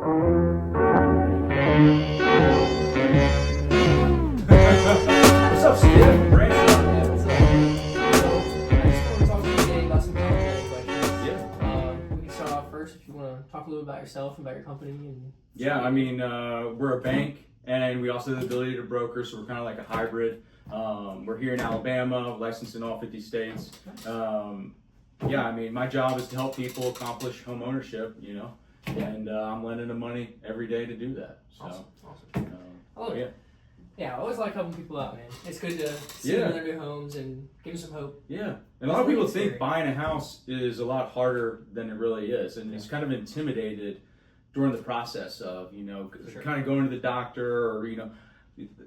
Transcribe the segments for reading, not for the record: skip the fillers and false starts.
What's up, Steve? Brandon? Yeah, what's up? I just want to talk to you today about some complicated questions. Yeah. We can start off first if you want to talk a little about yourself and about your company. Yeah, I mean, we're a bank, and we also have the ability to broker, so we're kind of like a hybrid. We're here in Alabama, licensed in all 50 states. Yeah, I mean, my job is to help people accomplish home ownership, and I'm lending them money every day to do that. So, Awesome. I love it. Yeah, I always like helping people out, man. It's good to see them in their new homes and give them some hope. Yeah, and a lot of people think buying a house is a lot harder than it really is, and it's kind of intimidated during the process of, kind of going to the doctor, or,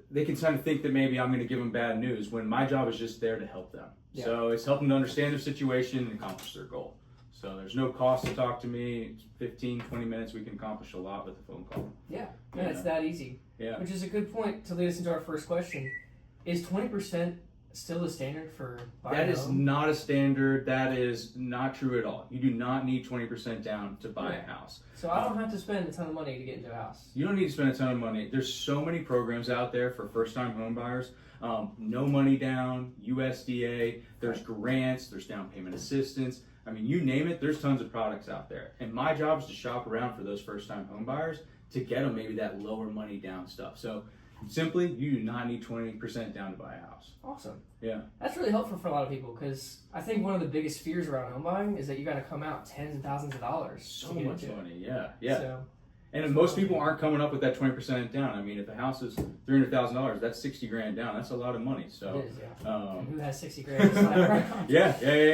they can kind of think that maybe I'm going to give them bad news when my job is just there to help them. Yeah. So it's helping them to understand their situation and accomplish their goal. So there's no cost to talk to me. It's 15, 20 minutes. We can accomplish a lot with a phone call. Yeah, it's that easy. Yeah. Which is a good point to lead us into our first question. Is 20% still the standard for buying a home? That is not a standard. That is not true at all. You do not need 20% down to buy a house. So I don't have to spend a ton of money to get into a house. You don't need to spend a ton of money. There's so many programs out there for first-time home buyers. No money down, USDA, there's grants, there's down payment assistance. I mean, you name it, there's tons of products out there. And my job is to shop around for those first-time home buyers to get them maybe that lower money down stuff. So simply, you do not need 20% down to buy a house. Awesome. Yeah. That's really helpful for a lot of people, because I think one of the biggest fears around home buying is that you got to come out tens and thousands of dollars. So much money, yeah. So, and most people aren't coming up with that 20% down. I mean, if a house is $300,000, that's 60 grand down. That's a lot of money. So it is, yeah. And who has 60 grand to slide around? Yeah,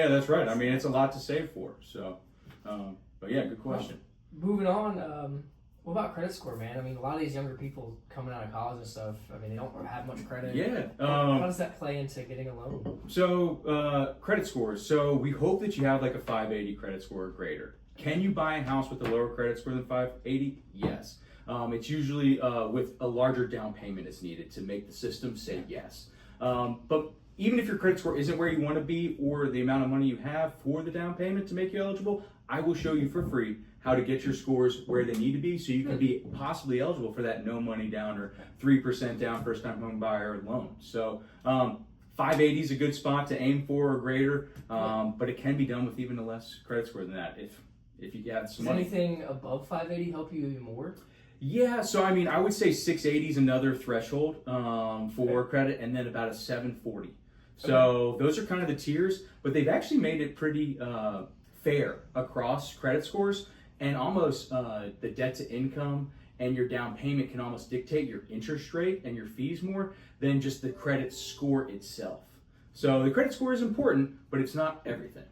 that's right. I mean, it's a lot to save for. So, but yeah, good question. Moving on, what about credit score, man? I mean, a lot of these younger people coming out of college and stuff, I mean, they don't have much credit. Yeah. How does that play into getting a loan? So, credit scores. So, we hope that you have like a 580 credit score or greater. Can you buy a house with a lower credit score than 580? Yes. It's usually with a larger down payment is needed to make the system say yes. But even if your credit score isn't where you want to be, or the amount of money you have for the down payment to make you eligible, I will show you for free how to get your scores where they need to be so you can be possibly eligible for that no money down or 3% down first time home buyer loan. So 580 is a good spot to aim for or greater, but it can be done with even a less credit score than that if you have some money. Does anything above 580 help you even more? Yeah, so I mean, I would say 680 is another threshold for credit, and then about a 740. So those are kind of the tiers, but they've actually made it pretty fair across credit scores, and almost the debt to income and your down payment can almost dictate your interest rate and your fees more than just the credit score itself. So the credit score is important, but it's not everything.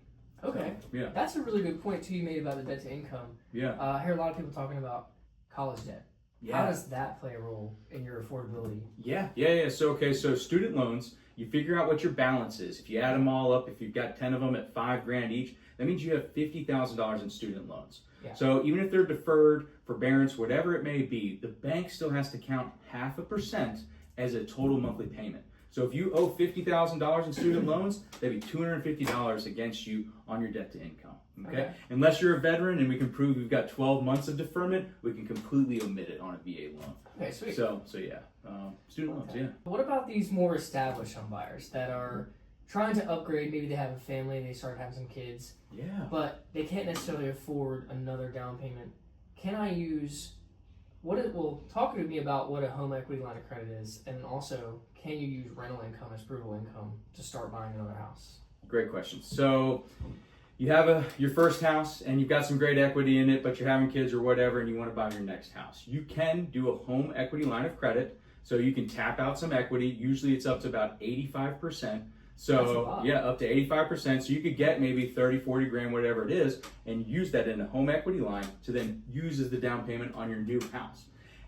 Okay. So, yeah. That's a really good point too you made about the debt to income. Yeah. I hear a lot of people talking about college debt. Yeah. How does that play a role in your affordability? Yeah. So student loans, you figure out what your balance is. If you add them all up, if you've got 10 of them at $5 grand each, that means you have $50,000 in student loans. Yeah. So even if they're deferred, forbearance, whatever it may be, the bank still has to count 0.5% as a total monthly payment. So if you owe $50,000 in student loans, that'd be $250 against you on your debt to income. Okay? Unless you're a veteran and we can prove you've got 12 months of deferment, we can completely omit it on a VA loan. Okay, sweet. So yeah, student loans, yeah. What about these more established home buyers that are trying to upgrade? Maybe they have a family, they start having some kids. Yeah. But they can't necessarily afford another down payment. Can I use talk to me about what a home equity line of credit is, and also can you use rental income as provable income to start buying another house? Great question. So you have your first house and you've got some great equity in it, but you're having kids or whatever and you want to buy your next house. You can do a home equity line of credit. So you can tap out some equity. Usually it's up to about 85%. So yeah, up to 85%. So you could get maybe 30, 40 grand, whatever it is, and use that in a home equity line to then use as the down payment on your new house.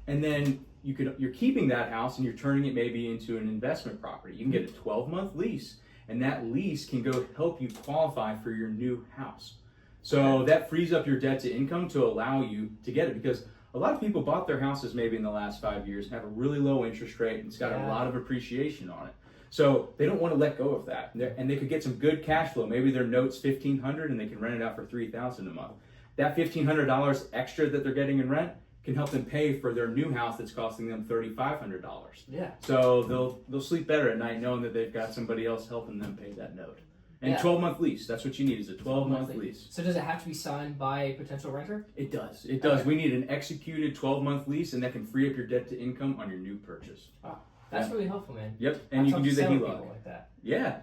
And then you're keeping that house and you're turning it maybe into an investment property. You can get a 12-month lease, and that lease can go help you qualify for your new house. So that frees up your debt to income to allow you to get it, because a lot of people bought their houses maybe in the last 5 years and have a really low interest rate and it's got a lot of appreciation on it. So they don't want to let go of that, and they could get some good cash flow. Maybe their note's $1,500 and they can rent it out for $3,000 a month. That $1,500 extra that they're getting in rent can help them pay for their new house that's costing them $3,500. Yeah. So they'll sleep better at night knowing that they've got somebody else helping them pay that note. And 12-month lease. That's what you need, is a 12-month lease. So does it have to be signed by a potential renter? It does. It does. Okay. We need an executed 12-month lease, and that can free up your debt to income on your new purchase. Wow. That's really helpful, man. Yep. And you can do the HELOC. Like that. Yeah.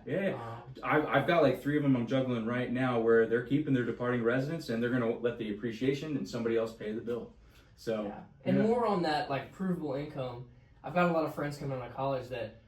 I've got like 3 of them I'm juggling right now where they're keeping their departing residence, and they're going to let the appreciation and somebody else pay the bill. So. Yeah. And more on that, like provable income. I've got a lot of friends coming out of college that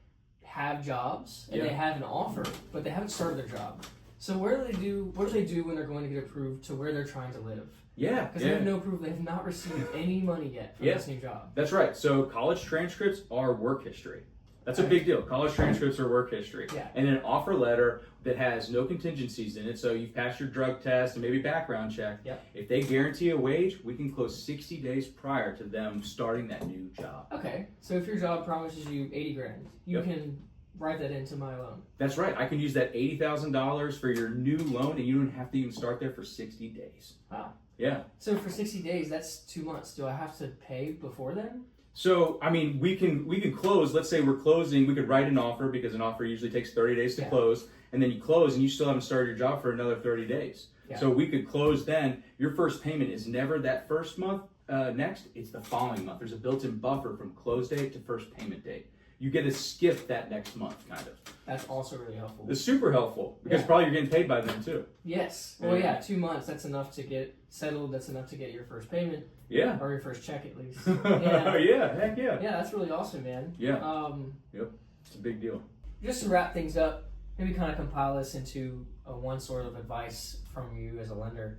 have jobs and they have an offer, but they haven't started their job. So what do they do when they're going to get approved to where they're trying to live? Yeah. Because they have no proof. They have not received any money yet from this new job. That's right. So college transcripts are work history. That's a big deal. College transcripts are work history. Yeah. And then an offer letter that has no contingencies in it. So you've passed your drug test and maybe background check. Yep. If they guarantee a wage, we can close 60 days prior to them starting that new job. Okay. So if your job promises you 80 grand, you can write that into my loan. That's right. I can use that $80,000 for your new loan, and you don't have to even start there for 60 days. Wow. Yeah. So for 60 days, that's 2 months. Do I have to pay before then? So, I mean, we can close. Let's say we're closing. We could write an offer, because an offer usually takes 30 days to close. And then you close, and you still haven't started your job for another 30 days. Yeah. So we could close then. Your first payment is never that first month next. It's the following month. There's a built-in buffer from close date to first payment date. You get to skip that next month, kind of. That's also really helpful. It's super helpful, because probably you're getting paid by then, too. Yes. Well, 2 months, that's enough to get settled. That's enough to get your first payment. Yeah. Or your first check, at least. Yeah, heck yeah. Yeah, that's really awesome, man. Yeah. Yep. It's a big deal. Just to wrap things up, maybe kind of compile this into one sort of advice from you as a lender.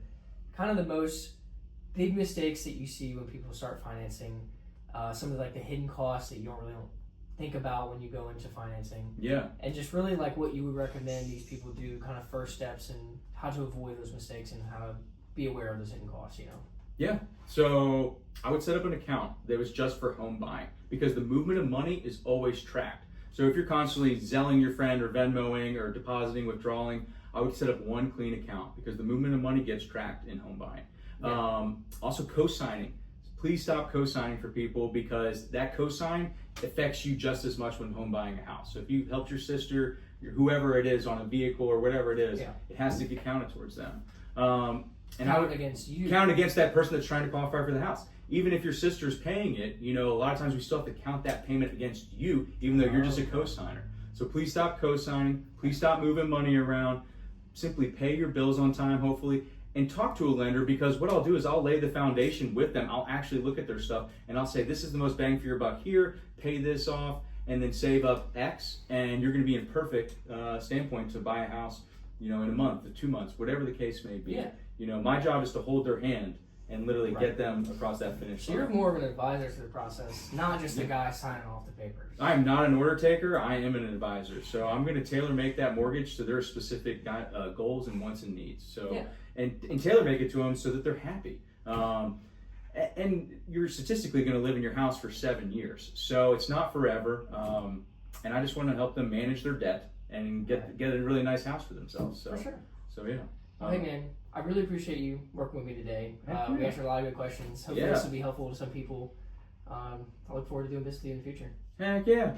Kind of the most big mistakes that you see when people start financing, some of the hidden costs that you don't really think about when you go into financing. Yeah. And just really like what you would recommend these people do, kind of first steps, and how to avoid those mistakes and how to be aware of those hidden costs, Yeah. So I would set up an account that was just for home buying, because the movement of money is always tracked. So if you're constantly Zelling your friend or Venmoing or depositing, withdrawing, I would set up one clean account, because the movement of money gets tracked in home buying. Yeah. Also, co-signing. Please stop co-signing for people, because that co-sign affects you just as much when home buying a house. So if you helped your sister, whoever it is, on a vehicle or whatever it is, it has to get counted towards them. And count against you. Count against that person that's trying to qualify for the house. Even if your sister's paying it, a lot of times we still have to count that payment against you, even though you're just a co-signer. So please stop co-signing. Please stop moving money around. Simply pay your bills on time, hopefully. And talk to a lender, because what I'll do is I'll lay the foundation with them. I'll actually look at their stuff, and I'll say, this is the most bang for your buck here, pay this off, and then save up X, and you're going to be in perfect standpoint to buy a house, in a month or 2 months, whatever the case may be. Yeah. My job is to hold their hand and literally get them across that finish line. So you're more of an advisor to the process, not just a guy signing off the papers. I am not an order taker. I am an advisor. So I'm going to tailor make that mortgage to their specific goals and wants and needs. So and tailor make it to them so that they're happy. And you're statistically going to live in your house for 7 years, so it's not forever. And I just want to help them manage their debt and get a really nice house for themselves. So, for sure. So yeah. Well, hey man, I really appreciate you working with me today. We answered a lot of good questions. Hopefully this will be helpful to some people. I look forward to doing business with you in the future. Heck yeah.